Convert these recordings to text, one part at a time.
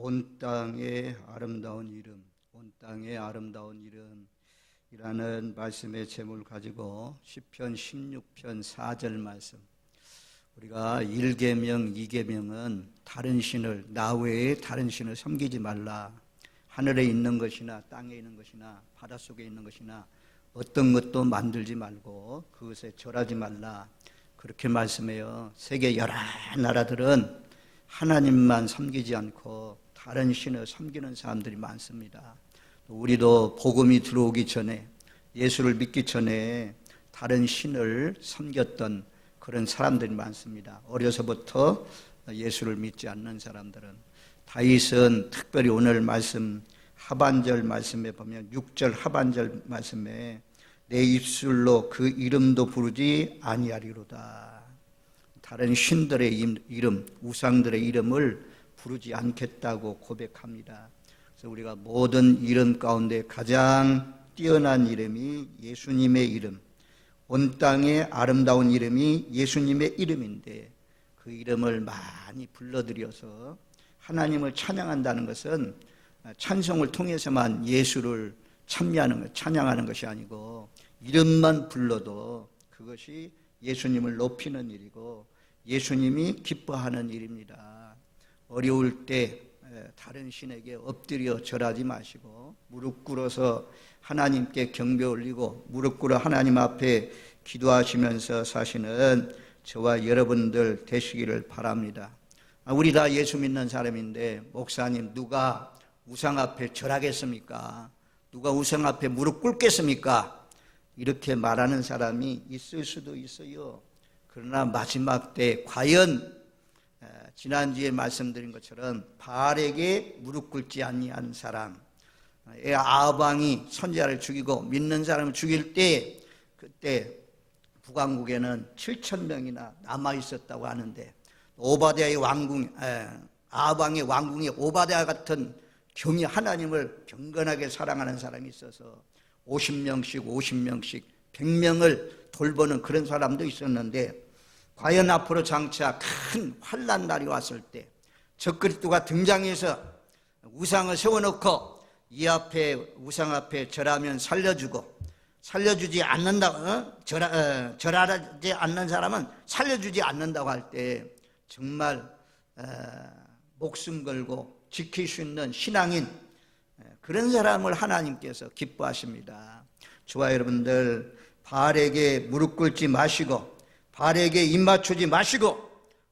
온 땅의 아름다운 이름, 온 땅의 아름다운 이름이라는 말씀의 제목을 가지고 시편 16편 4절 말씀, 우리가 1계명, 2계명은 다른 신을, 나 외에 다른 신을 섬기지 말라. 하늘에 있는 것이나 땅에 있는 것이나 바닷속에 있는 것이나 어떤 것도 만들지 말고 그것에 절하지 말라. 그렇게 말씀해요. 세계 여러 나라들은 하나님만 섬기지 않고 다른 신을 섬기는 사람들이 많습니다. 우리도 복음이 들어오기 전에, 예수를 믿기 전에 다른 신을 섬겼던 그런 사람들이 많습니다. 어려서부터 예수를 믿지 않는 사람들은. 다윗은 특별히 오늘 말씀 하반절 말씀에 보면 6절 하반절 말씀에 내 입술로 그 이름도 부르지 아니하리로다. 다른 신들의 이름, 우상들의 이름을 부르지 않겠다고 고백합니다. 그래서 우리가 모든 이름 가운데 가장 뛰어난 이름이 예수님의 이름, 온 땅의 아름다운 이름이 예수님의 이름인데, 그 이름을 많이 불러들여서 하나님을 찬양한다는 것은 찬송을 통해서만 예수를 찬양하는 것이 아니고, 이름만 불러도 그것이 예수님을 높이는 일이고 예수님이 기뻐하는 일입니다. 어려울 때 다른 신에게 엎드려 절하지 마시고 무릎 꿇어서 하나님께 경배 올리고 무릎 꿇어 하나님 앞에 기도하시면서 사시는 저와 여러분들 되시기를 바랍니다. 우리 다 예수 믿는 사람인데, 목사님, 누가 우상 앞에 절하겠습니까? 누가 우상 앞에 무릎 꿇겠습니까? 이렇게 말하는 사람이 있을 수도 있어요. 그러나 마지막 때 과연 지난주에 말씀드린 것처럼 바알에게 무릎 꿇지 아니한 사람, 아합왕이 선지자를 죽이고 믿는 사람을 죽일 때, 그때 북왕국에는 7,000명이나 남아 있었다고 하는데, 오바댜의 왕궁, 아합왕의 왕궁에 오바댜 같은 경이 하나님을 경건하게 사랑하는 사람이 있어서 50명씩 100명을 돌보는 그런 사람도 있었는데, 과연 앞으로 장차 큰 환난 날이 왔을 때 적그리스도가 등장해서 우상을 세워놓고 이 앞에 우상 앞에 절하면 살려주지 않는다고, 절하지 않는 사람은 살려주지 않는다고 할 때 정말 목숨 걸고 지킬 수 있는 신앙인, 그런 사람을 하나님께서 기뻐하십니다. 저와 여러분들, 바알에게 무릎 꿇지 마시고 바알에게 입 맞추지 마시고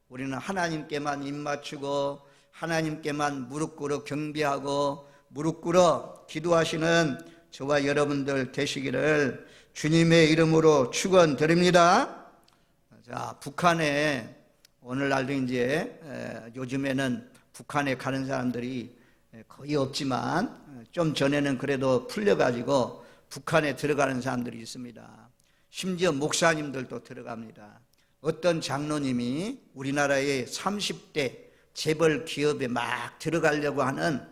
우리는 하나님께만 입 맞추고 하나님께만 무릎 꿇어 경배하고 무릎 꿇어 기도하시는 저와 여러분들 되시기를 주님의 이름으로 축원드립니다. 자, 북한에 오늘날도 이제 요즘에는 북한에 가는 사람들이 거의 없지만 좀 전에는 그래도 풀려가지고 북한에 들어가는 사람들이 있습니다. 심지어 목사님들도 들어갑니다. 어떤 장로님이 우리나라의 30대 재벌 기업에 막 들어가려고 하는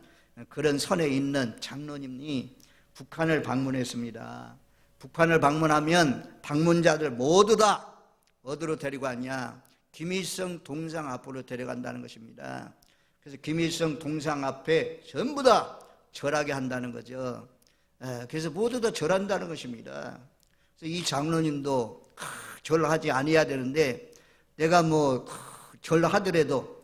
그런 선에 있는 장로님이 북한을 방문했습니다. 북한을 방문하면 방문자들 모두 다 어디로 데리고 왔냐? 김일성 동상 앞으로 데려간다는 것입니다. 그래서 김일성 동상 앞에 전부 다 절하게 한다는 거죠. 그래서 모두 다 절한다는 것입니다. 그래서 이 장로님도 절하지 아니해야 되는데, 내가 뭐 절하더라도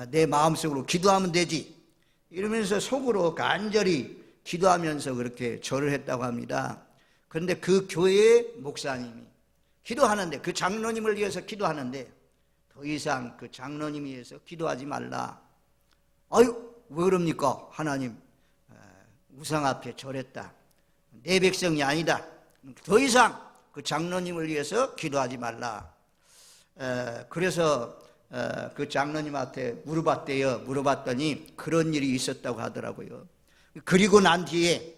내 마음속으로 기도하면 되지, 이러면서 속으로 간절히 기도하면서 그렇게 절을 했다고 합니다. 그런데 그 교회의 목사님이 기도하는데, 그 장로님을 위해서 기도하는데 더 이상 그 장로님 위해서 기도하지 말라. 아유, 왜 그럽니까? 하나님, 우상 앞에 절했다, 내 백성이 아니다, 더 이상 그 장로님을 위해서 기도하지 말라. 그래서 그 장로님한테 물어봤더니 그런 일이 있었다고 하더라고요. 그리고 난 뒤에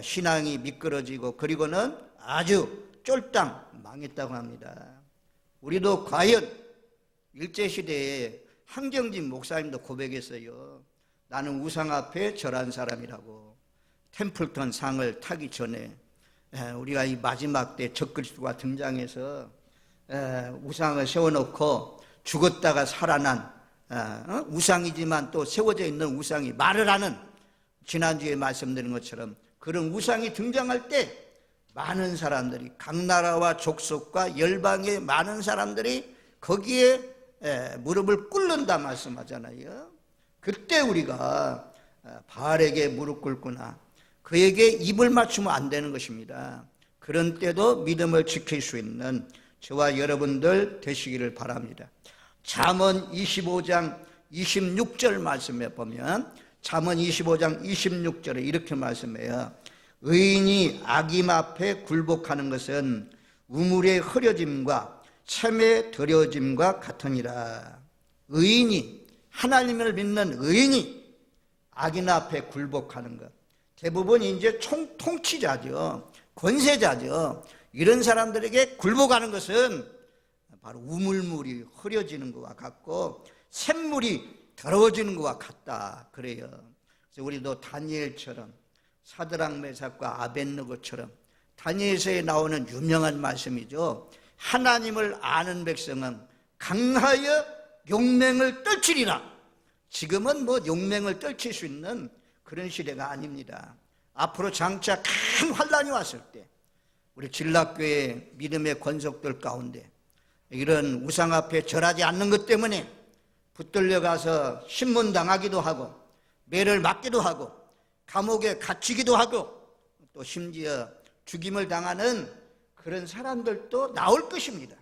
신앙이 미끄러지고, 그리고는 아주 쫄딱 망했다고 합니다. 우리도 과연 일제시대에 한경진 목사님도 고백했어요. 나는 우상 앞에 절한 사람이라고. 템플턴 상을 타기 전에 우리가 이 마지막 때 적그리스도가 등장해서 우상을 세워놓고 죽었다가 살아난 우상이지만 또 세워져 있는 우상이 말을 하는, 지난주에 말씀드린 것처럼 그런 우상이 등장할 때 많은 사람들이, 각 나라와 족속과 열방의 많은 사람들이 거기에 무릎을 꿇는다 말씀하잖아요. 그때 우리가 바알에게 무릎 꿇거나 그에게 입을 맞추면 안 되는 것입니다. 그런 때도 믿음을 지킬 수 있는 저와 여러분들 되시기를 바랍니다. 잠언 25장 26절 말씀에 보면, 잠언 25장 26절에 이렇게 말씀해요. 의인이 악임 앞에 굴복하는 것은 우물의 흐려짐과 샘의 들여짐과 같으니라. 의인이, 하나님을 믿는 의인이 악인 앞에 굴복하는 것, 대부분 이제 통치자죠, 권세자죠. 이런 사람들에게 굴복하는 것은 바로 우물물이 흐려지는 것과 같고 샘물이 더러워지는 것과 같다 그래요. 그래서 우리도 다니엘처럼, 사드락 메삭과 아벳느고처럼 다니엘서에 나오는 유명한 말씀이죠. 하나님을 아는 백성은 강하여 용맹을 떨치리라. 지금은 뭐 용맹을 떨칠 수 있는 그런 시대가 아닙니다. 앞으로 장차 큰 환란이 왔을 때 우리 진락교회 믿음의 권속들 가운데 이런 우상 앞에 절하지 않는 것 때문에 붙들려 가서 신문당하기도 하고 매를 맞기도 하고 감옥에 갇히기도 하고 또 심지어 죽임을 당하는 그런 사람들도 나올 것입니다.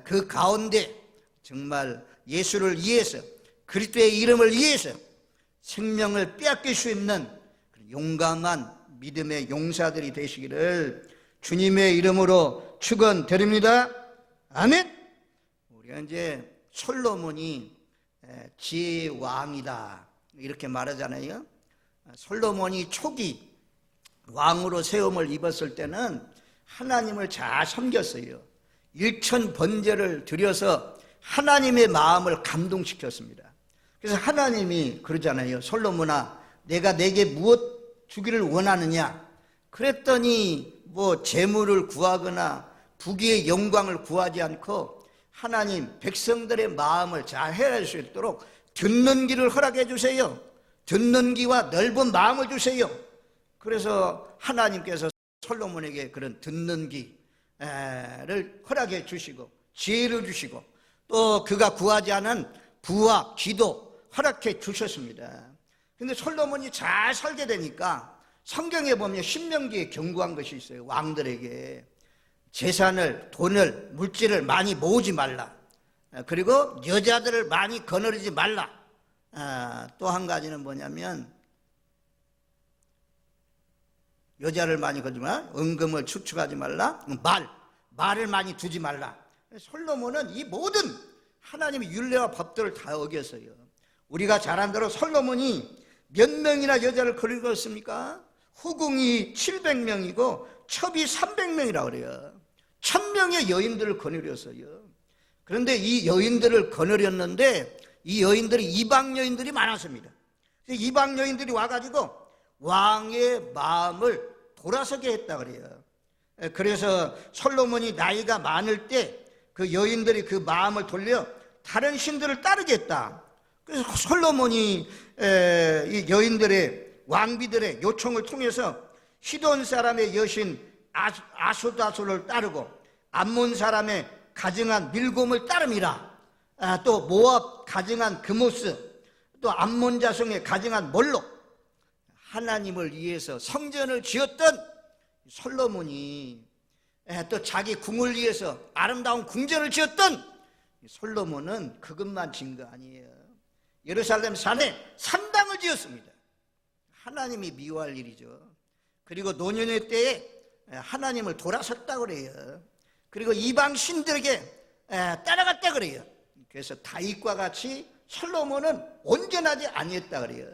그 가운데 정말 예수를 위해서, 그리스도의 이름을 위해서 생명을 빼앗길 수 있는 용감한 믿음의 용사들이 되시기를 주님의 이름으로 축원드립니다. 아멘. 우리가 이제 솔로몬이 지혜의 왕이다 이렇게 말하잖아요. 솔로몬이 초기 왕으로 세움을 입었을 때는 하나님을 잘 섬겼어요. 일천 번제를 드려서 하나님의 마음을 감동시켰습니다. 그래서 하나님이 그러잖아요. 솔로몬아, 내가 내게 무엇 주기를 원하느냐? 그랬더니 뭐 재물을 구하거나 부귀의 영광을 구하지 않고 하나님, 백성들의 마음을 잘 헤아릴 수 있도록 듣는 귀를 허락해 주세요. 듣는 귀와 넓은 마음을 주세요. 그래서 하나님께서 솔로몬에게 그런 듣는 귀를 허락해 주시고 지혜를 주시고 또 그가 구하지 않은 부와 기도 허락해 주셨습니다. 근데 솔로몬이 잘 살게 되니까 성경에 보면 신명기에 경고한 것이 있어요. 왕들에게 재산을, 돈을, 물질을 많이 모으지 말라. 그리고 여자들을 많이 거느리지 말라. 또 한 가지는 뭐냐면 여자를 많이 거느리지 말라. 은금을 축축하지 말라. 말을 많이 두지 말라. 솔로몬은 이 모든 하나님의 율례와 법들을 다 어겼어요. 우리가 잘 안 대로 솔로몬이 몇 명이나 여자를 거느렸습니까? 후궁이 700명이고 첩이 300명이라고 그래요. 1000명의 여인들을 거느렸어요. 그런데 이 여인들을 거느렸는데 이 여인들이 이방 여인들이 많았습니다. 이방 여인들이 와가지고 왕의 마음을 돌아서게 했다 그래요. 그래서 솔로몬이 나이가 많을 때 그 여인들이 그 마음을 돌려 다른 신들을 따르게 했다. 그래서 솔로몬이 이 여인들의, 왕비들의 요청을 통해서 시돈 사람의 여신 아수다솔을 따르고 암몬 사람의 가증한 밀곰을 따름이라. 또 모압 가증한 그모스, 또 암몬 자손의 가증한 몰록, 하나님을 위해서 성전을 지었던 솔로몬이 또 자기 궁을 위해서 아름다운 궁전을 지었던 솔로몬은 그것만 진 거 아니에요. 예루살렘 산에 산당을 지었습니다. 하나님이 미워할 일이죠. 그리고 노년의 때에 하나님을 돌아섰다고 그래요. 그리고 이방 신들에게 따라갔다 그래요. 그래서 다윗과 같이 솔로몬은 온전하지 아니했다 그래요.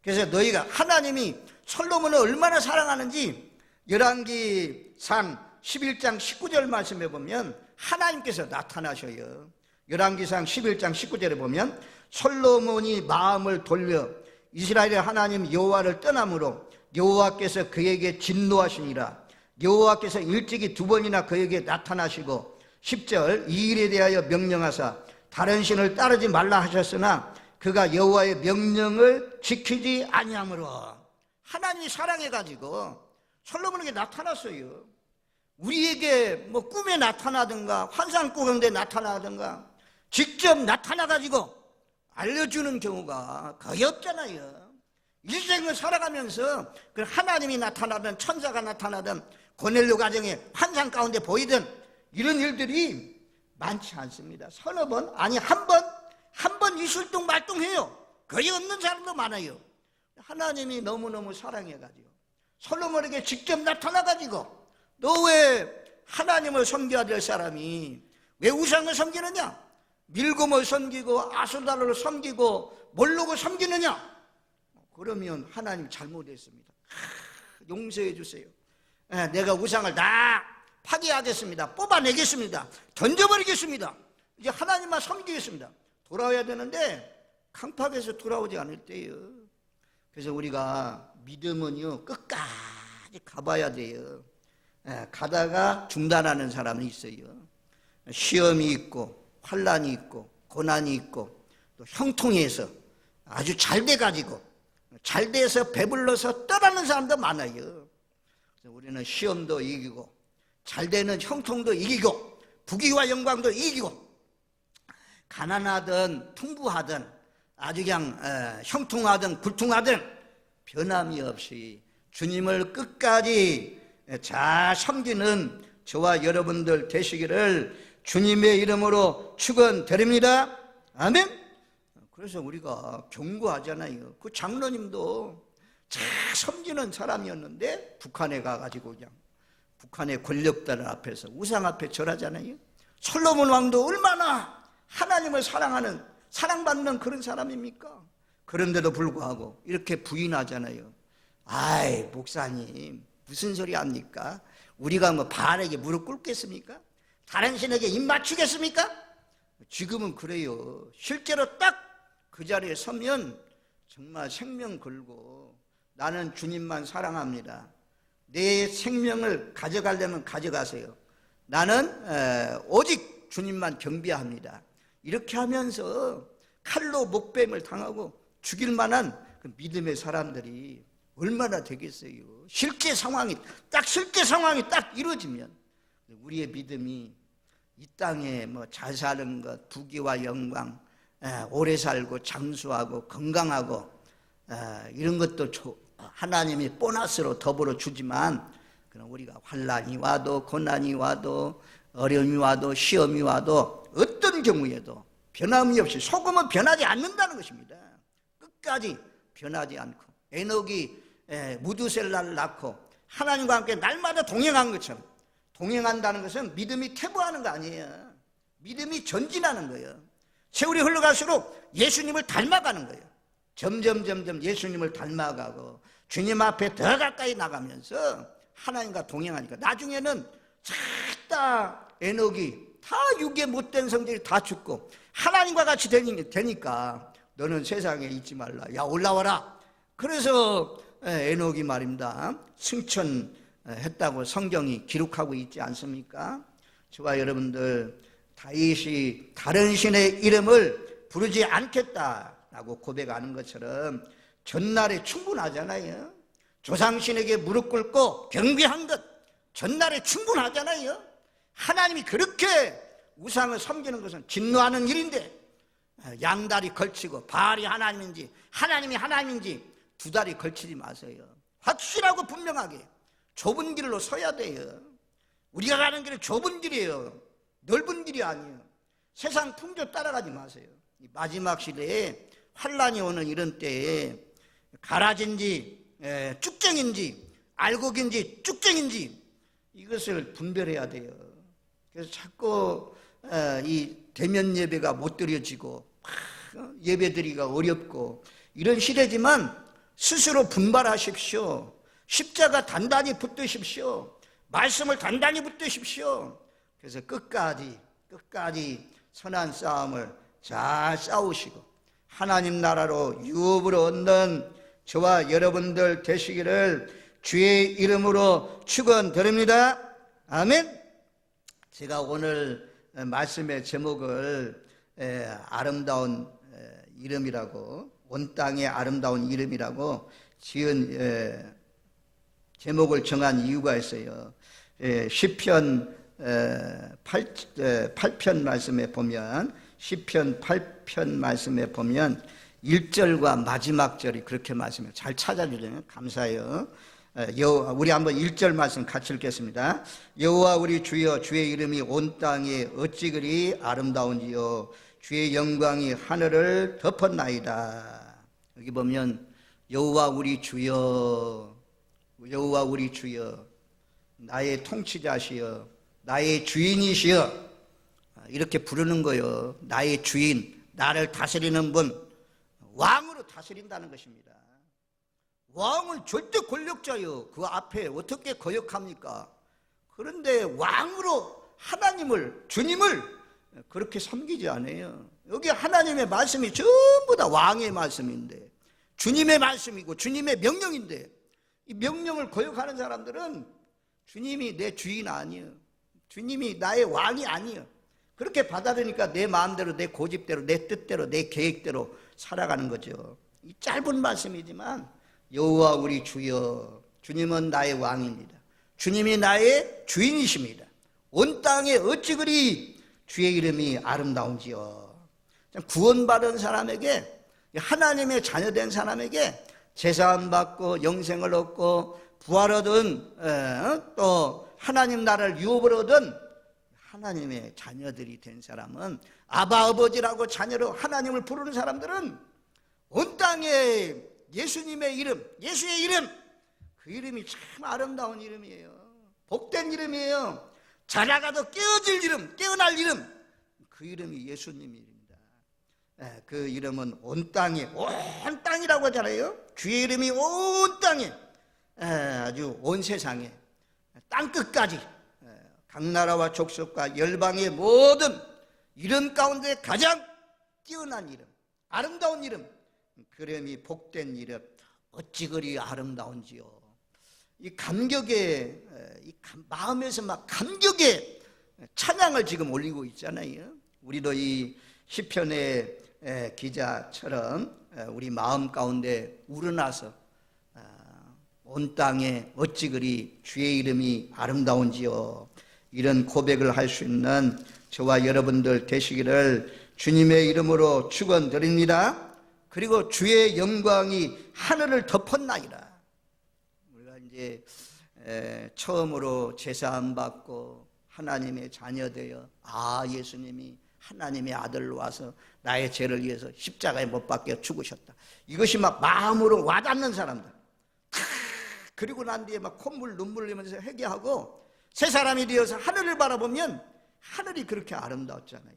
그래서 너희가 하나님이 솔로몬을 얼마나 사랑하는지 열왕기상 11장 19절 말씀에 보면 하나님께서 나타나셔요. 열왕기상 11장 19절에 보면 솔로몬이 마음을 돌려 이스라엘의 하나님 여호와를 떠남으로 여호와께서 그에게 진노하시니라. 여호와께서 일찍이 2번이나 그에게 나타나시고 10절 이 일에 대하여 명령하사 다른 신을 따르지 말라 하셨으나 그가 여호와의 명령을 지키지 아니하므로. 하나님이 사랑해가지고 솔로몬에게 나타났어요. 우리에게 뭐 꿈에 나타나든가 환상 꾸는데 나타나든가 직접 나타나가지고 알려주는 경우가 거의 없잖아요. 일생을 살아가면서 그 하나님이 나타나든 천사가 나타나든 고넬료 가정의 환상 가운데 보이든 이런 일들이 많지 않습니다. 서너 번, 아니 한 번 이술동말동해요. 거의 없는 사람도 많아요. 하나님이 너무너무 사랑해가지고 솔로몬에게 직접 나타나가지고 너 왜 하나님을 섬겨야 될 사람이 왜 우상을 섬기느냐? 밀곰을 섬기고 아수다를 섬기고 몰록을 섬기느냐? 그러면 하나님 잘못했습니다. 용서해 주세요. 내가 우상을 다 파괴하겠습니다. 뽑아내겠습니다. 던져버리겠습니다. 이제 하나님만 섬기겠습니다. 돌아와야 되는데 강팍에서 돌아오지 않을 때예요. 그래서 우리가 믿음은요 끝까지 가봐야 돼요. 가다가 중단하는 사람은 있어요. 시험이 있고 환난이 있고 고난이 있고 또 형통해서 아주 잘 돼가지고 잘 돼서 배불러서 떠나는 사람도 많아요. 그래서 우리는 시험도 이기고 잘 되는 형통도 이기고 부귀와 영광도 이기고 가난하든 풍부하든 아주 그냥 형통하든 불통하든 변함이 없이 주님을 끝까지 잘 섬기는 저와 여러분들 되시기를 주님의 이름으로 축원드립니다. 아멘. 그래서 우리가 경고하잖아요. 그 장로님도 잘 섬기는 사람이었는데 북한에 가가지고 그냥 북한의 권력들 앞에서 우상 앞에 절하잖아요. 솔로몬 왕도 얼마나 하나님을 사랑하는 사랑받는 그런 사람입니까? 그런데도 불구하고 이렇게 부인하잖아요. 아이 목사님 무슨 소리 합니까? 우리가 뭐 바알에게 무릎 꿇겠습니까? 다른 신에게 입 맞추겠습니까? 지금은 그래요. 실제로 딱 그 자리에 서면 정말 생명 걸고 나는 주님만 사랑합니다. 내 생명을 가져가려면 가져가세요. 나는 오직 주님만 경배합니다. 이렇게 하면서 칼로 목뱀을 당하고 죽일 만한 그 믿음의 사람들이 얼마나 되겠어요. 실제 상황이 딱 이루어지면 우리의 믿음이 이 땅에 뭐 잘 사는 것, 부귀와 영광, 오래 살고 장수하고 건강하고 이런 것도 하나님이 보너스로 더불어 주지만 그럼 우리가 환난이 와도 고난이 와도 어려움이 와도 시험이 와도 어떤 경우에도 변함이 없이 소금은 변하지 않는다는 것입니다. 끝까지 변하지 않고 에녹이 무두셀라를 낳고 하나님과 함께 날마다 동행한 것처럼 동행한다는 것은 믿음이 퇴보하는 거 아니에요. 믿음이 전진하는 거예요. 세월이 흘러갈수록 예수님을 닮아가는 거예요. 점점 예수님을 닮아가고 주님 앞에 더 가까이 나가면서 하나님과 동행하니까 나중에는 싹다 에녹이 다 육에 못된 성들이 다 죽고 하나님과 같이 되니까 너는 세상에 있지 말라. 야 올라와라. 그래서 에녹이 말입니다. 승천했다고 성경이 기록하고 있지 않습니까? 저와 여러분들 다윗이 다른 신의 이름을 부르지 않겠다라고 고백하는 것처럼 전날에 충분하잖아요. 조상신에게 무릎 꿇고 경배한 것 전날에 충분하잖아요. 하나님이 그렇게 우상을 섬기는 것은 진노하는 일인데 양다리 걸치고 바알이 하나님인지 하나님이 하나님인지 두 다리 걸치지 마세요. 확실하고 분명하게 좁은 길로 서야 돼요. 우리가 가는 길은 좁은 길이에요. 넓은 길이 아니에요. 세상 풍조 따라가지 마세요. 마지막 시대에 환란이 오는 이런 때에 가라진지 쭉정인지 알곡인지 쭉정인지 이것을 분별해야 돼요. 그래서 자꾸 이 대면 예배가 못 드려지고 예배 드리기가 어렵고 이런 시대지만 스스로 분발하십시오. 십자가 단단히 붙드십시오. 말씀을 단단히 붙드십시오. 그래서 끝까지 선한 싸움을 잘 싸우시고 하나님 나라로 유업으로 얻는 저와 여러분들 되시기를 주의 이름으로 축원드립니다. 아멘. 제가 오늘 말씀의 제목을 아름다운 이름이라고, 온 땅의 아름다운 이름이라고 지은 제목을 정한 이유가 있어요. 시편 8편 말씀에 보면, 시편 8편 말씀에 보면 1절과 마지막 절이 그렇게 말씀해요. 잘 찾아주세요. 감사해요. 우리 한번 1절 말씀 같이 읽겠습니다. 여호와 우리 주여, 주의 이름이 온 땅에 어찌 그리 아름다운지요, 주의 영광이 하늘을 덮었나이다. 여기 보면 여호와 우리 주여, 여호와 우리 주여, 나의 통치자시여, 나의 주인이시여, 이렇게 부르는 거예요. 나의 주인, 나를 다스리는 분, 왕으로 다스린다는 것입니다. 왕은 절대 권력자요, 그 앞에 어떻게 거역합니까? 그런데 왕으로 하나님을, 주님을 그렇게 섬기지 않아요. 여기 하나님의 말씀이 전부 다 왕의 말씀인데, 주님의 말씀이고 주님의 명령인데, 이 명령을 거역하는 사람들은 주님이 내 주인 아니에요. 주님이 나의 왕이 아니에요. 그렇게 받아들이니까 내 마음대로, 내 고집대로, 내 뜻대로, 내 계획대로 살아가는 거죠. 이 짧은 말씀이지만 여호와 우리 주여, 주님은 나의 왕입니다. 주님이 나의 주인이십니다. 온 땅에 어찌 그리 주의 이름이 아름다운지요. 구원받은 사람에게, 하나님의 자녀된 사람에게 제사함 받고 영생을 얻고 부활 얻은, 또 하나님 나라를 유업을 얻은 하나님의 자녀들이 된 사람은, 아바 아버지라고 자녀로 하나님을 부르는 사람들은 온 땅에 예수님의 이름, 예수의 이름, 그 이름이 참 아름다운 이름이에요. 복된 이름이에요. 자라가도 깨어질 이름, 깨어날 이름, 그 이름이 예수님입니다. 그 이름은 온 땅에, 온 땅이라고 하잖아요. 주의 이름이 온 땅에, 아주 온 세상에, 땅끝까지, 각 나라와 족속과 열방의 모든 이름 가운데 가장 뛰어난 이름, 아름다운 이름, 그 이름이 복된 이름, 어찌 그리 아름다운지요. 이 감격의, 마음에서 막 감격의 찬양을 지금 올리고 있잖아요. 우리도 이 시편의 기자처럼 우리 마음 가운데 우러나서 온 땅에 어찌 그리 주의 이름이 아름다운지요, 이런 고백을 할 수 있는 저와 여러분들 되시기를 주님의 이름으로 축원드립니다. 그리고 주의 영광이 하늘을 덮었나이다. 우리가 이제 처음으로 제사함 받고 하나님의 자녀 되어, 예수님이 하나님의 아들로 와서 나의 죄를 위해서 십자가에 못 박혀 죽으셨다, 이것이 막 마음으로 와닿는 사람들, 그리고 난 뒤에 막 콧물 눈물 흘리면서 회개하고 새 사람이 되어서 하늘을 바라보면 하늘이 그렇게 아름다웠잖아요.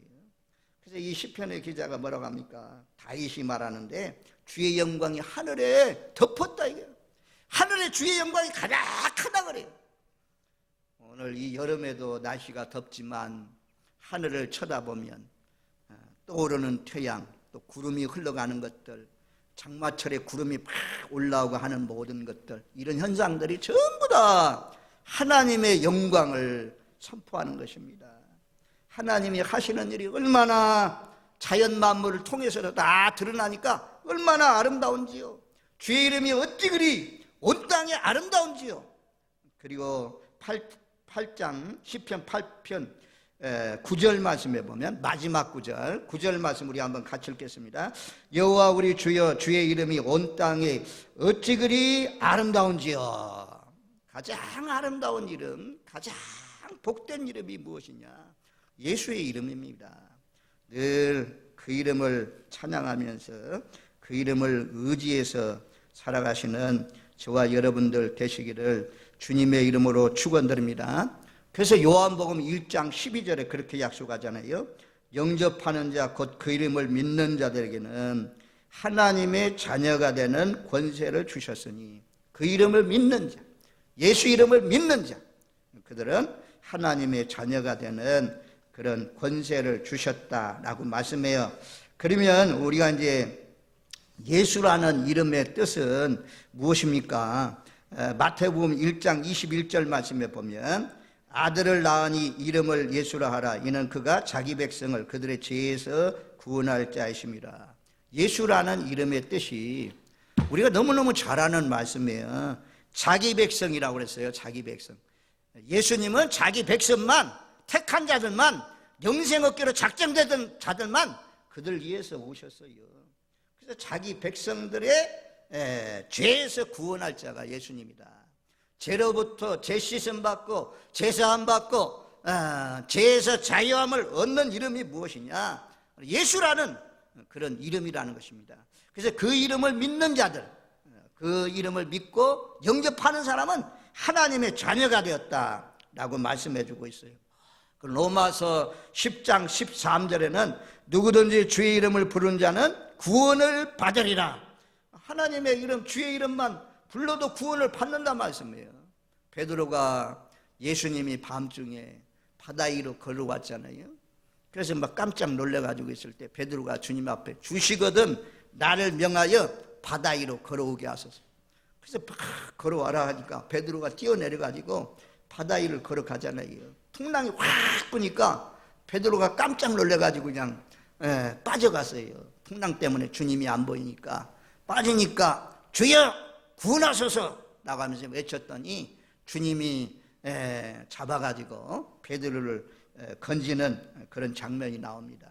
그래서 이 시편의 기자가 뭐라고 합니까? 다윗이 말하는데 주의 영광이 하늘에 덮었다, 이게 하늘에 주의 영광이 가득하다 그래요. 오늘 이 여름에도 날씨가 덥지만 하늘을 쳐다보면 떠오르는 태양, 또 구름이 흘러가는 것들, 장마철에 구름이 팍 올라오고 하는 모든 것들, 이런 현상들이 전부 다 하나님의 영광을 선포하는 것입니다. 하나님이 하시는 일이 얼마나 자연 만물을 통해서 다 드러나니까 얼마나 아름다운지요. 주의 이름이 어찌 그리 온 땅에 아름다운지요. 그리고 8장 시편 8편 9절 말씀에 보면 마지막 9절 말씀 우리 한번 같이 읽겠습니다. 여호와 우리 주여, 주의 이름이 온 땅에 어찌 그리 아름다운지요. 가장 아름다운 이름, 가장 복된 이름이 무엇이냐? 예수의 이름입니다. 늘 그 이름을 찬양하면서 그 이름을 의지해서 살아가시는 저와 여러분들 되시기를 주님의 이름으로 축원드립니다. 그래서 요한복음 1장 12절에 그렇게 약속하잖아요. 영접하는 자 곧 그 이름을 믿는 자들에게는 하나님의 자녀가 되는 권세를 주셨으니, 그 이름을 믿는 자, 예수 이름을 믿는 자, 그들은 하나님의 자녀가 되는 그런 권세를 주셨다라고 말씀해요. 그러면 우리가 이제 예수라는 이름의 뜻은 무엇입니까? 마태복음 1장 21절 말씀에 보면 아들을 낳으니 이름을 예수라 하라. 이는 그가 자기 백성을 그들의 죄에서 구원할 자이심이라. 예수라는 이름의 뜻이 우리가 너무너무 잘 아는 말씀이에요. 자기 백성이라고 그랬어요. 자기 백성. 예수님은 자기 백성만, 택한 자들만, 영생 얻기로 작정되던 자들만 그들 위해서 오셨어요. 그래서 자기 백성들의 죄에서 구원할 자가 예수님이다. 죄로부터 죄 씻음 받고 제사함 받고 죄에서 자유함을 얻는 이름이 무엇이냐? 예수라는 그런 이름이라는 것입니다. 그래서 그 이름을 믿는 자들, 그 이름을 믿고 영접하는 사람은 하나님의 자녀가 되었다라고 말씀해 주고 있어요. 로마서 10장 13절에는 누구든지 주의 이름을 부르는 자는 구원을 받으리라. 하나님의 이름, 주의 이름만 불러도 구원을 받는다 말씀이에요. 베드로가 예수님이 밤중에 바다 위로 걸어왔잖아요. 그래서 막 깜짝 놀래가지고 있을 때 베드로가 주님 앞에 주시거든 나를 명하여 바다 위로 걸어오게 하소서. 그래서 막 걸어와라 하니까 베드로가 뛰어내려가지고 바다 위를 걸어가잖아요. 풍랑이 확 부니까 베드로가 깜짝 놀래가지고 그냥 빠져갔어요. 풍랑 때문에 주님이 안 보이니까 빠지니까 주여 구원하소서 나가면서 외쳤더니 주님이 잡아가지고 베드로를 건지는 그런 장면이 나옵니다.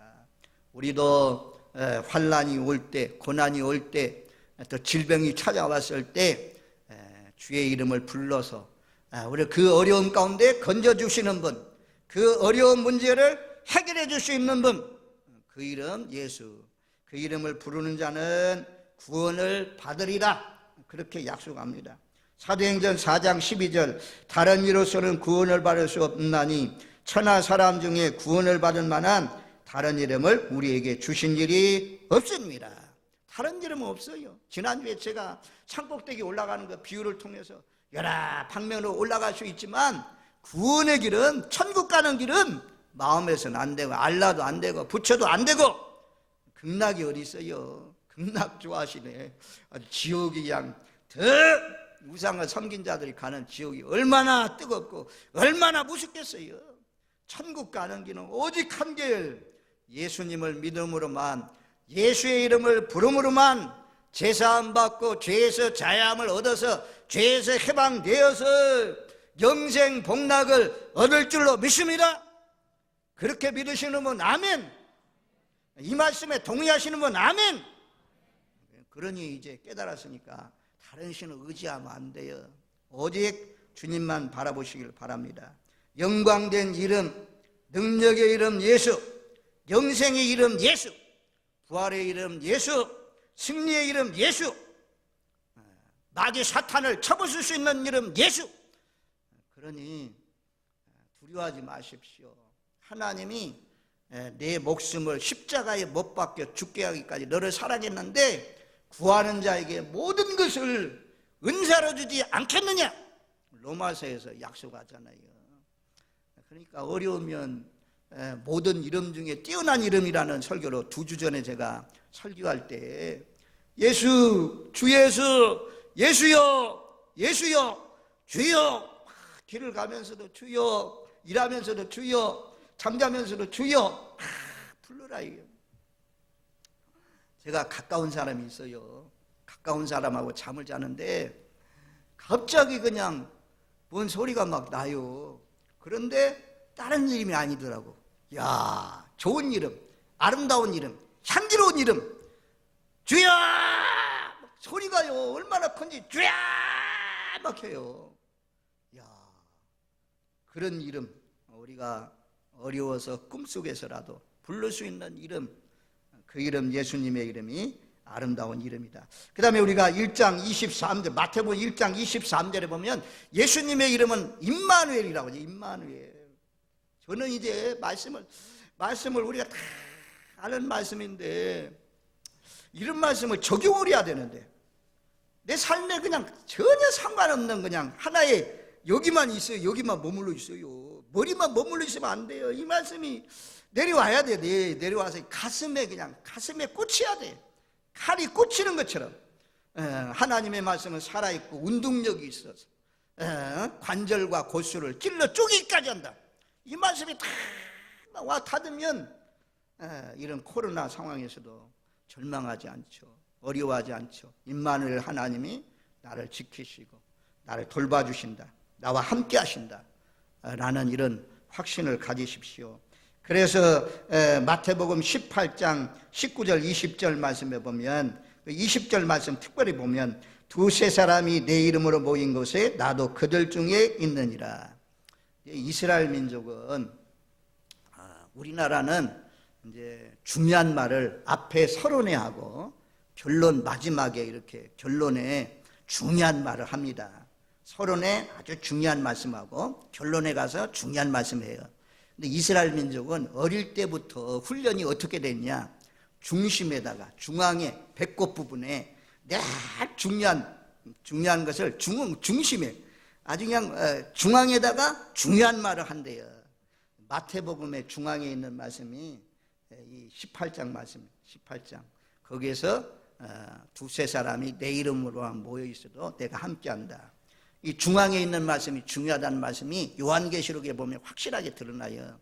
우리도 환난이 올 때, 고난이 올 때, 또 질병이 찾아왔을 때 주의 이름을 불러서 우리 그 어려움 가운데 건져주시는 분, 그 어려운 문제를 해결해 줄 수 있는 분, 그 이름 예수, 그 이름을 부르는 자는 구원을 받으리라 그렇게 약속합니다. 사도행전 4장 12절 다른 이로서는 구원을 받을 수 없나니 천하 사람 중에 구원을 받을 만한 다른 이름을 우리에게 주신 일이 없습니다. 다른 이름은 없어요. 지난주에 제가 산꼭대기 올라가는 그 비유를 통해서 여러 방면으로 올라갈 수 있지만 구원의 길은, 천국 가는 길은 마음에서는 안 되고 알라도 안 되고 부처도 안 되고 극락이 어디 있어요. 극락 좋아하시네. 지옥이 그냥 더 우상을 섬긴 자들이 가는 지옥이 얼마나 뜨겁고 얼마나 무섭겠어요. 천국 가는 길은 오직 한 길, 예수님을 믿음으로만, 예수의 이름을 부름으로만 제사함 받고 죄에서 자유함을 얻어서 죄에서 해방되어서 영생 복락을 얻을 줄로 믿습니다. 그렇게 믿으시는 분 아멘. 이 말씀에 동의하시는 분 아멘. 그러니 이제 깨달았으니까 다른 신을 의지하면 안 돼요. 오직 주님만 바라보시길 바랍니다. 영광된 이름, 능력의 이름 예수, 영생의 이름 예수, 부활의 이름 예수, 승리의 이름 예수, 마귀 사탄을 쳐부술 수 있는 이름 예수. 그러니 두려워하지 마십시오. 하나님이 내 목숨을 십자가에 못 박혀 죽게 하기까지 너를 사랑했는데 구하는 자에게 모든 것을 은사로 주지 않겠느냐? 로마서에서 약속하잖아요. 그러니까 어려우면 모든 이름 중에 뛰어난 이름이라는 설교로 2주 전에 제가 설교할 때 예수, 주 예수, 예수여, 예수여, 주여, 길을 가면서도 주여, 일하면서도 주여, 잠자면서도 주여 불러라. 제가 가까운 사람이 있어요. 가까운 사람하고 잠을 자는데 갑자기 그냥 뭔 소리가 막 나요. 그런데 다른 이름이 아니더라고. 야, 좋은 이름, 아름다운 이름, 향기로운 이름, 주야! 소리가요 얼마나 큰지 주야! 막 해요. 야, 그런 이름, 우리가 어려워서 꿈속에서라도 부를 수 있는 이름, 그 이름 예수님의 이름이 아름다운 이름이다. 그 다음에 우리가 1장 23절, 마태복음 1장 23절에 보면 예수님의 이름은 임마누엘이라고 하죠. 임마누엘. 저는 이제 말씀을 우리가 다 아는 말씀인데 이런 말씀을 적용을 해야 되는데 내 삶에 그냥 전혀 상관없는 그냥 하나의 여기만 있어요. 여기만 머물러 있어요. 머리만 머물러 있으면 안 돼요. 이 말씀이 내려와야 돼. 내려와서 가슴에 꽂혀야 돼. 칼이 꽂히는 것처럼 하나님의 말씀은 살아있고 운동력이 있어서 관절과 골수를 찔러 쪼개기까지 한다. 이 말씀이 다 와 닿으면 이런 코로나 상황에서도 절망하지 않죠. 어려워하지 않죠. 임마누엘 하나님이 나를 지키시고 나를 돌봐주신다. 나와 함께 하신다. 라는 이런 확신을 가지십시오. 그래서 마태복음 18장 19절 20절 말씀에 보면 20절 말씀 특별히 보면 두세 사람이 내 이름으로 모인 곳에 나도 그들 중에 있느니라. 이스라엘 민족은 우리나라는 이제 중요한 말을 앞에 서론에 결론 마지막에 이렇게 결론에 중요한 말을 합니다. 서론에 아주 중요한 말씀하고 결론에 가서 중요한 말씀해요. 근데 이스라엘 민족은 어릴 때부터 훈련이 어떻게 됐냐? 중심에다가 중앙에 배꼽 부분에 늘 중요한 것을 중심에 아주 그냥 중앙에다가 중요한 말을 한대요. 마태복음의 중앙에 있는 말씀이 이 18장 말씀, 18장. 거기에서 두세 사람이 내 이름으로 모여 있어도 내가 함께한다. 이 중앙에 있는 말씀이 중요하다는 말씀이 요한계시록에 보면 확실하게 드러나요.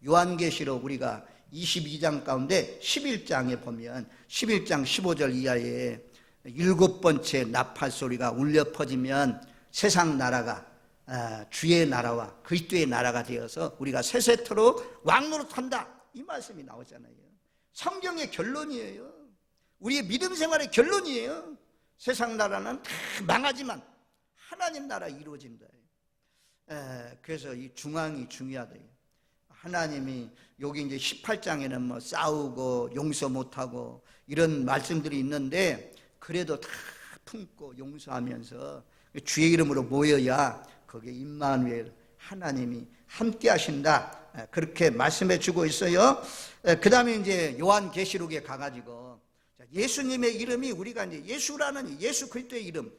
요한계시록 우리가 22장 가운데 11장에 보면 11장 15절 이하에 7번째 나팔 소리가 울려 퍼지면 세상 나라가 주의 나라와 그리스도의 나라가 되어서 우리가 세세토록 왕노릇한다. 이 말씀이 나오잖아요. 성경의 결론이에요. 우리의 믿음 생활의 결론이에요. 세상 나라는 다 망하지만 하나님 나라 이루어진다. 그래서 이 중앙이 중요하다. 하나님이 여기 이제 18장에는 뭐 싸우고 용서 못하고 이런 말씀들이 있는데 그래도 다 품고 용서하면서 주의 이름으로 모여야 거기에 임마누엘 하나님이 함께 하신다. 그렇게 말씀해 주고 있어요. 그 다음에 이제 요한계시록에 가가지고 예수님의 이름이 우리가 이제 예수라는 예수 그리스도의 이름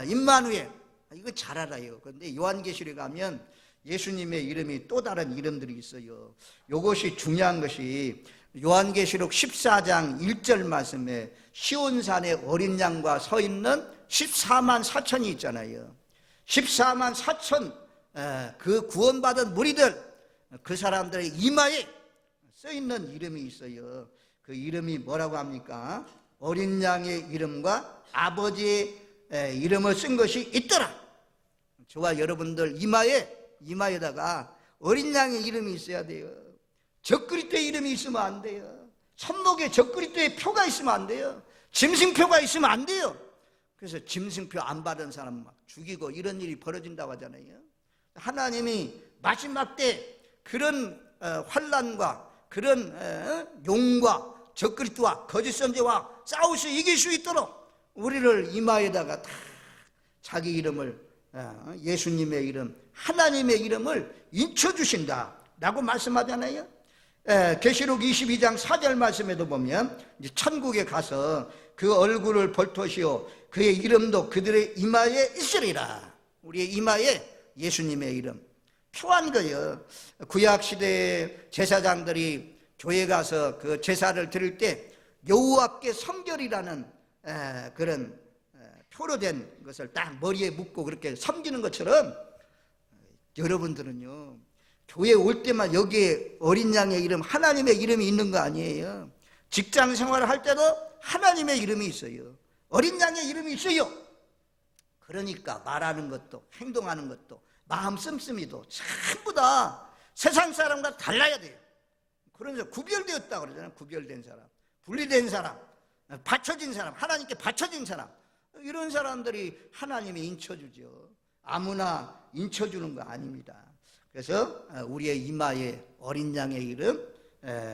임마누엘 이거 잘 알아요. 그런데 요한계시록에 가면 예수님의 이름이 또 다른 이름들이 있어요. 이것이 중요한 것이 요한계시록 14장 1절 말씀에 시온산에 어린 양과 서 있는 14만 4천이 있잖아요. 14만 4천 그 구원받은 무리들 그 사람들의 이마에 써 있는 이름이 있어요. 그 이름이 뭐라고 합니까? 어린 양의 이름과 아버지의 이름을 쓴 것이 있더라. 저와 여러분들 이마에다가 어린 양의 이름이 있어야 돼요. 적그리스도의 이름이 있으면 안 돼요. 손목에 적그리스도의 표가 있으면 안 돼요. 짐승표가 있으면 안 돼요. 그래서 짐승표 안 받은 사람 막 죽이고 이런 일이 벌어진다고 하잖아요. 하나님이 마지막 때 그런 환난과 그런 용과 적그리스도와 거짓 선지와 싸우시 이길 수 있도록 우리를 이마에다가 다 자기 이름을 예수님의 이름 하나님의 이름을 인쳐주신다라고 말씀하잖아요. 계시록 22장 4절 말씀에도 보면 이제 천국에 가서 그 얼굴을 볼터시오 그의 이름도 그들의 이마에 있으리라. 우리의 이마에 예수님의 이름 표한 거예요. 구약시대의 제사장들이 교회 가서 그 제사를 드릴 때 여호와께 성결이라는 그런 표로 된 것을 딱 머리에 묶고 그렇게 섬기는 것처럼 여러분들은요 교회 올 때만 여기에 어린 양의 이름 하나님의 이름이 있는 거 아니에요. 직장 생활을 할 때도 하나님의 이름이 있어요. 어린 양의 이름이 있어요. 그러니까 말하는 것도 행동하는 것도 마음 씀씀이도 전부 다 세상 사람과 달라야 돼요. 그러면서 구별되었다 그러잖아요. 구별된 사람, 분리된 사람, 받쳐진 사람, 하나님께 받쳐진 사람, 이런 사람들이 하나님이 인쳐주죠. 아무나 인쳐주는 거 아닙니다. 그래서 우리의 이마에 어린 양의 이름,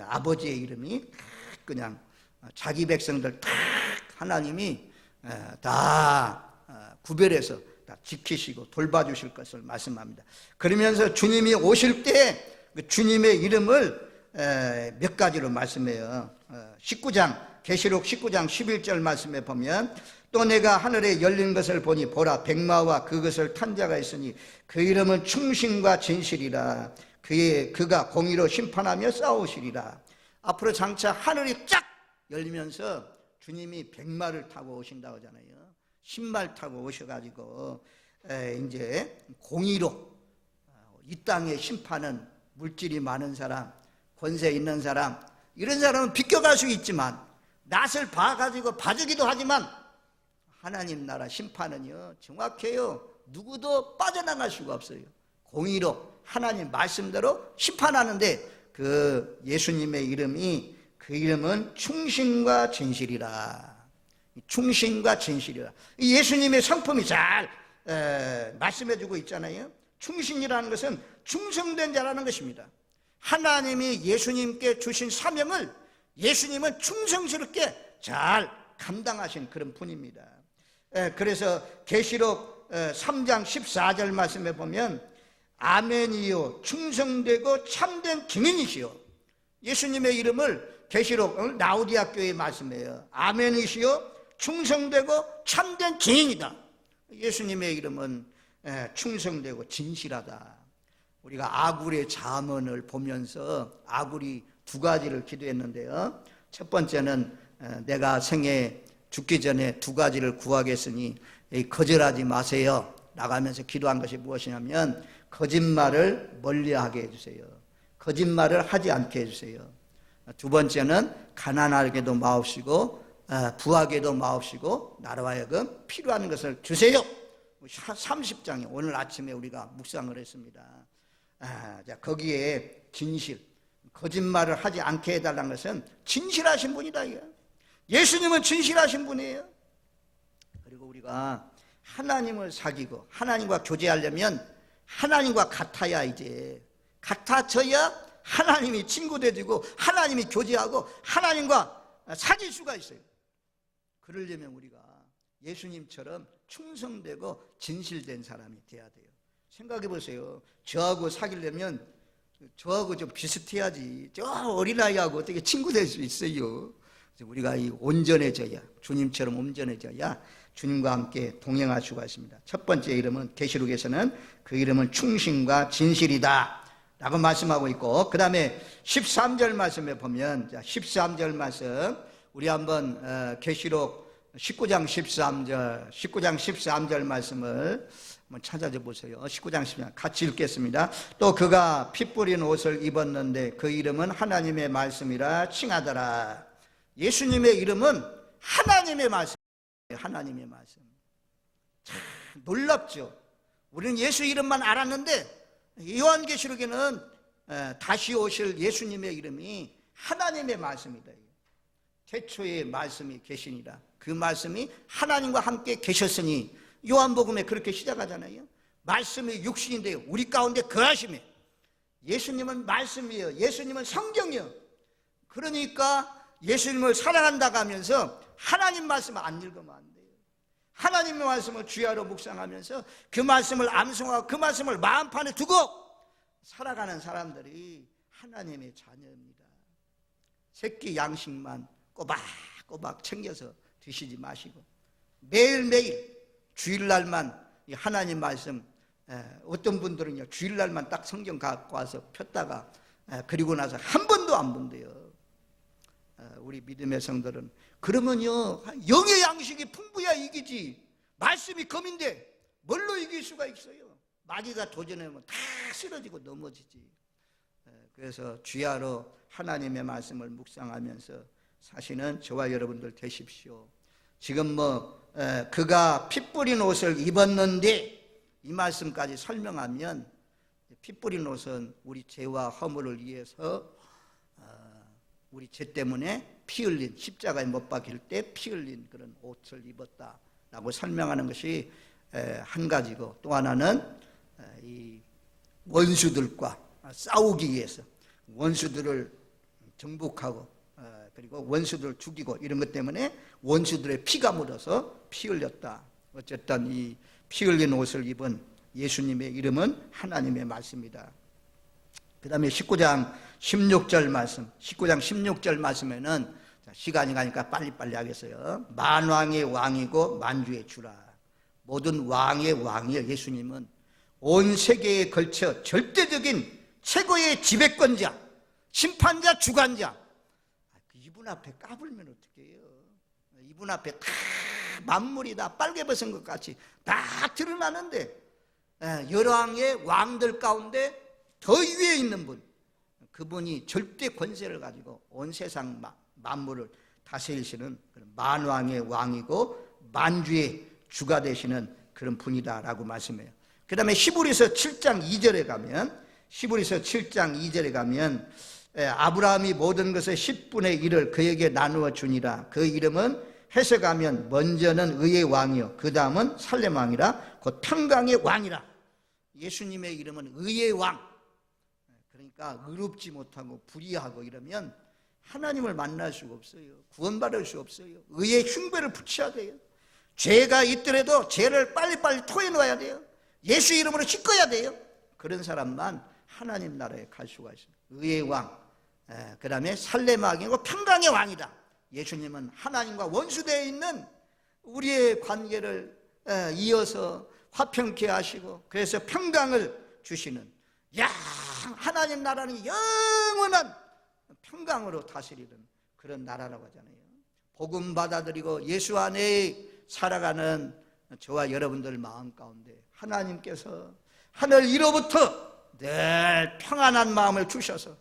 아버지의 이름이 그냥 자기 백성들 다 하나님이 다 구별해서 다 지키시고 돌봐주실 것을 말씀합니다. 그러면서 주님이 오실 때 그 주님의 이름을 몇 가지로 말씀해요. 19장 계시록 19장 11절 말씀에 보면 또 내가 하늘에 열린 것을 보니 보라 백마와 그것을 탄 자가 있으니 그 이름은 충신과 진실이라. 그가 공의로 심판하며 싸우시리라. 앞으로 장차 하늘이 쫙 열리면서 주님이 백마를 타고 오신다고 하잖아요. 신말 타고 오셔가지고 이제 공의로 이 땅의 심판은 물질이 많은 사람, 권세 있는 사람, 이런 사람은 비껴갈 수 있지만 낯을 봐가지고 봐주기도 하지만 하나님 나라 심판은요 정확해요. 누구도 빠져나갈 수가 없어요. 공의로 하나님 말씀대로 심판하는데 그 예수님의 이름이, 그 이름은 충신과 진실이라. 충신과 진실이라. 이 예수님의 성품이 잘 말씀해주고 있잖아요. 충신이라는 것은 충성된 자라는 것입니다. 하나님이 예수님께 주신 사명을 예수님은 충성스럽게 잘 감당하신 그런 분입니다. 그래서 계시록 3장 14절 말씀에 보면 아멘이요 충성되고 참된 증인이시요. 예수님의 이름을 계시록 라우디아 교회의 말씀이에요. 아멘이시요 충성되고 참된 증인이다. 예수님의 이름은 충성되고 진실하다. 우리가 아굴의 잠언을 보면서 아굴이 두 가지를 기도했는데요. 첫 번째는 내가 생에 죽기 전에 두 가지를 구하겠으니 거절하지 마세요 나가면서 기도한 것이 무엇이냐면 거짓말을 멀리하게 해주세요. 거짓말을 하지 않게 해주세요. 두 번째는 가난하게도 마옵시고 부하게도 마옵시고 나로 하여금 필요한 것을 주세요. 30장에 오늘 아침에 우리가 묵상을 했습니다. 자, 거기에 진실, 거짓말을 하지 않게 해달라는 것은 진실하신 분이다. 예수님은 진실하신 분이에요. 그리고 우리가 하나님을 사귀고 하나님과 교제하려면 하나님과 같아야, 이제 같아져야 하나님이 친구 되고 하나님이 교제하고 하나님과 사귈 수가 있어요. 그러려면 우리가 예수님처럼 충성되고 진실된 사람이 돼야 돼요. 생각해 보세요. 저하고 사귀려면 저하고 좀 비슷해야지 저 어린아이하고 어떻게 친구 될 수 있어요. 그래서 우리가 이 온전해져야, 주님처럼 온전해져야 주님과 함께 동행할 수가 있습니다. 첫 번째 이름은 계시록에서는 그 이름은 충신과 진실이다 라고 말씀하고 있고, 그 다음에 13절 말씀에 보면, 자 13절 말씀 우리 한번 계시록 19장 13절 말씀을 한번 찾아줘 보세요. 19장 13절 같이 읽겠습니다. 또 그가 피 뿌린 옷을 입었는데 그 이름은 하나님의 말씀이라 칭하더라. 예수님의 이름은 하나님의 말씀, 하나님의 말씀. 참 놀랍죠. 우리는 예수 이름만 알았는데 요한계시록에는 다시 오실 예수님의 이름이 하나님의 말씀이다. 태초에 말씀이 계시니라. 그 말씀이 하나님과 함께 계셨으니, 요한복음에 그렇게 시작하잖아요. 말씀이 육신인데 우리 가운데 거하시매. 예수님은 말씀이에요. 예수님은 성경이에요. 그러니까 예수님을 사랑한다고 하면서 하나님 말씀을 안 읽으면 안 돼요. 하나님의 말씀을 주야로 묵상하면서 그 말씀을 암송하고 그 말씀을 마음판에 두고 살아가는 사람들이 하나님의 자녀입니다. 새끼 양식만 꼬박꼬박 챙겨서 드시지 마시고 매일매일 주일날만 하나님 말씀, 어떤 분들은요 주일날만 딱 성경 갖고 와서 폈다가 그리고 나서 한 번도 안 본대요. 우리 믿음의 성들은 그러면요 영의 양식이 풍부해야 이기지, 말씀이 검인데 뭘로 이길 수가 있어요? 마귀가 도전하면 다 쓰러지고 넘어지지. 그래서 주야로 하나님의 말씀을 묵상하면서 사시는 저와 여러분들 되십시오. 지금 그가 피 뿌린 옷을 입었는데 이 말씀까지 설명하면, 피 뿌린 옷은 우리 죄와 허물을 위해서 우리 죄 때문에 피 흘린, 십자가에 못 박힐 때 피 흘린 그런 옷을 입었다라고 설명하는 것이 한 가지고, 또 하나는 이 원수들과 싸우기 위해서 원수들을 정복하고 그리고 원수들을 죽이고 이런 것 때문에 원수들의 피가 묻어서 피 흘렸다. 어쨌든 이 피 흘린 옷을 입은 예수님의 이름은 하나님의 말씀이다. 그 다음에 19장 16절 말씀, 19장 16절 말씀에는 시간이 가니까 빨리빨리 하겠어요. 만왕의 왕이고 만주의 주라. 모든 왕의 왕이에요. 예수님은 온 세계에 걸쳐 절대적인 최고의 지배권자, 심판자, 주관자. 이분 앞에 까불면 어떡해요? 이분 앞에 다 만물이 다 빨개 벗은 것 같이 다 드러나는데, 열왕의 왕들 가운데 더 위에 있는 분, 그분이 절대 권세를 가지고 온 세상 만물을 다스리시는 그런 만왕의 왕이고 만주의 주가 되시는 그런 분이다라고 말씀해요. 그 다음에 히브리서 7장 2절에 가면 아브라함이 모든 것의 10분의 1을 그에게 나누어 주니라. 그 이름은 해석하면 먼저는 의의 왕이요 그 다음은 살렘 왕이라 곧 평강의 왕이라. 예수님의 이름은 의의 왕. 그러니까 의롭지 못하고 불의하고 이러면 하나님을 만날 수가 없어요. 구원받을 수 없어요. 의의 흉배를 붙여야 돼요. 죄가 있더라도 죄를 빨리빨리 토해놓아야 돼요. 예수 이름으로 씻어야 돼요. 그런 사람만 하나님 나라에 갈 수가 있습니다. 의의 왕, 그 다음에 살렘 왕이고 평강의 왕이다. 예수님은 하나님과 원수되어 있는 우리의 관계를 이어서 화평케 하시고 그래서 평강을 주시는, 하나님 나라는 영원한 평강으로 다스리는 그런 나라라고 하잖아요. 복음 받아들이고 예수 안에 살아가는 저와 여러분들 마음 가운데 하나님께서 하늘 위로부터 늘 평안한 마음을 주셔서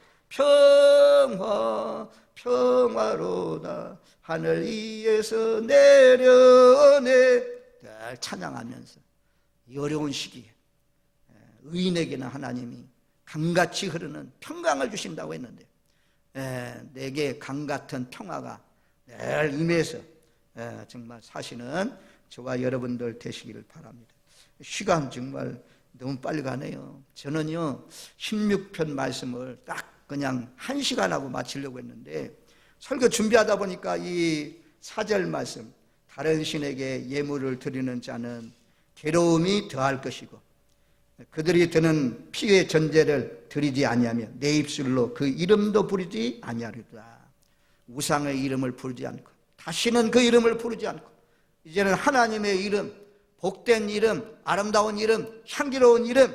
평화로다 하늘 위에서 내려오네 늘 찬양하면서 이 어려운 시기에 의인에게는 하나님이 강같이 흐르는 평강을 주신다고 했는데, 내게 강같은 평화가 늘 임해서 정말 사시는 저와 여러분들 되시기를 바랍니다. 시간 정말 너무 빨리 가네요. 저는요 16편 말씀을 딱 그냥 1시간 하고 마치려고 했는데, 설교 준비하다 보니까 이 4절 말씀, 다른 신에게 예물을 드리는 자는 괴로움이 더할 것이고 그들이 드는 피의 전제를 드리지 아니하며 내 입술로 그 이름도 부르지 아니하리라. 우상의 이름을 부르지 않고 다시는 그 이름을 부르지 않고 이제는 하나님의 이름, 복된 이름, 아름다운 이름, 향기로운 이름,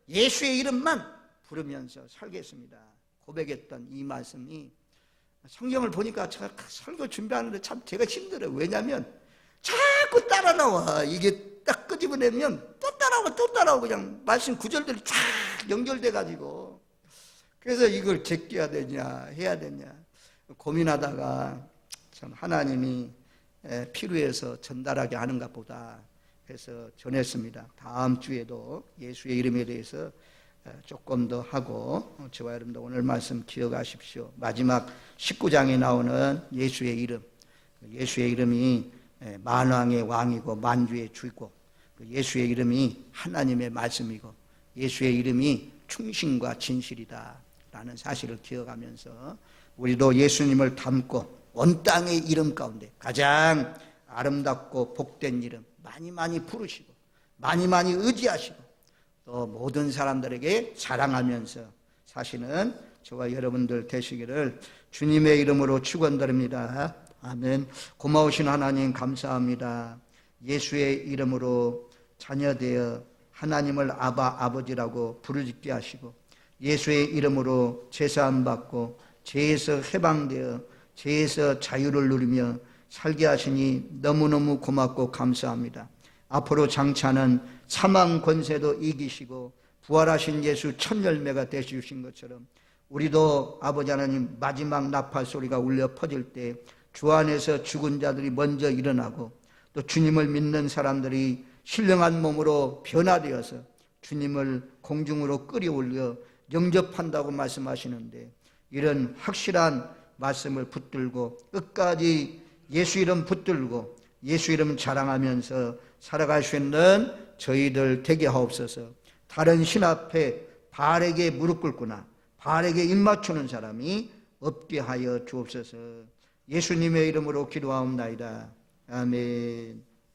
예수의 이름만 부르면서 살겠습니다. 고백했던 이 말씀이 성경을 보니까 제가 설교 준비하는데 참 제가 힘들어요. 왜냐하면 자꾸 따라 나와. 이게 딱 끄집어내면 또 따라오고 그냥 말씀 구절들이 쫙 연결돼 가지고, 그래서 이걸 제껴야 되냐 해야 되냐 고민하다가 참 하나님이 필요해서 전달하게 하는가 보다 해서 전했습니다. 다음 주에도 예수의 이름에 대해서 조금 더 하고, 저와 여러분도 오늘 말씀 기억하십시오. 마지막 19장에 나오는 예수의 이름, 예수의 이름이 만왕의 왕이고 만주의 주이고 예수의 이름이 하나님의 말씀이고 예수의 이름이 충신과 진실이다 라는 사실을 기억하면서 우리도 예수님을 닮고 온 땅의 이름 가운데 가장 아름답고 복된 이름 많이 부르시고 많이 의지하시고 또 모든 사람들에게 자랑하면서 사시는 저와 여러분들 되시기를 주님의 이름으로 축원드립니다. 아멘. 고마우신 하나님 감사합니다. 예수의 이름으로 자녀되어 하나님을 아버지라고 부르짖게 하시고 예수의 이름으로 제사함 받고 죄에서 해방되어 죄에서 자유를 누리며 살게 하시니 너무너무 고맙고 감사합니다. 앞으로 장차는 사망 권세도 이기시고 부활하신 예수 첫 열매가 되주신 것처럼 우리도 아버지 하나님 마지막 나팔 소리가 울려 퍼질 때 주 안에서 죽은 자들이 먼저 일어나고 또 주님을 믿는 사람들이 신령한 몸으로 변화되어서 주님을 공중으로 끌어올려 영접한다고 말씀하시는데, 이런 확실한 말씀을 붙들고 끝까지 예수 이름 붙들고 예수 이름 자랑하면서 살아갈 수 있는 저희들 되게 하옵소서. 다른 신 앞에 바알에게 무릎 꿇거나 바알에게 입 맞추는 사람이 없게 하여 주옵소서. 예수님의 이름으로 기도하옵나이다. 아멘.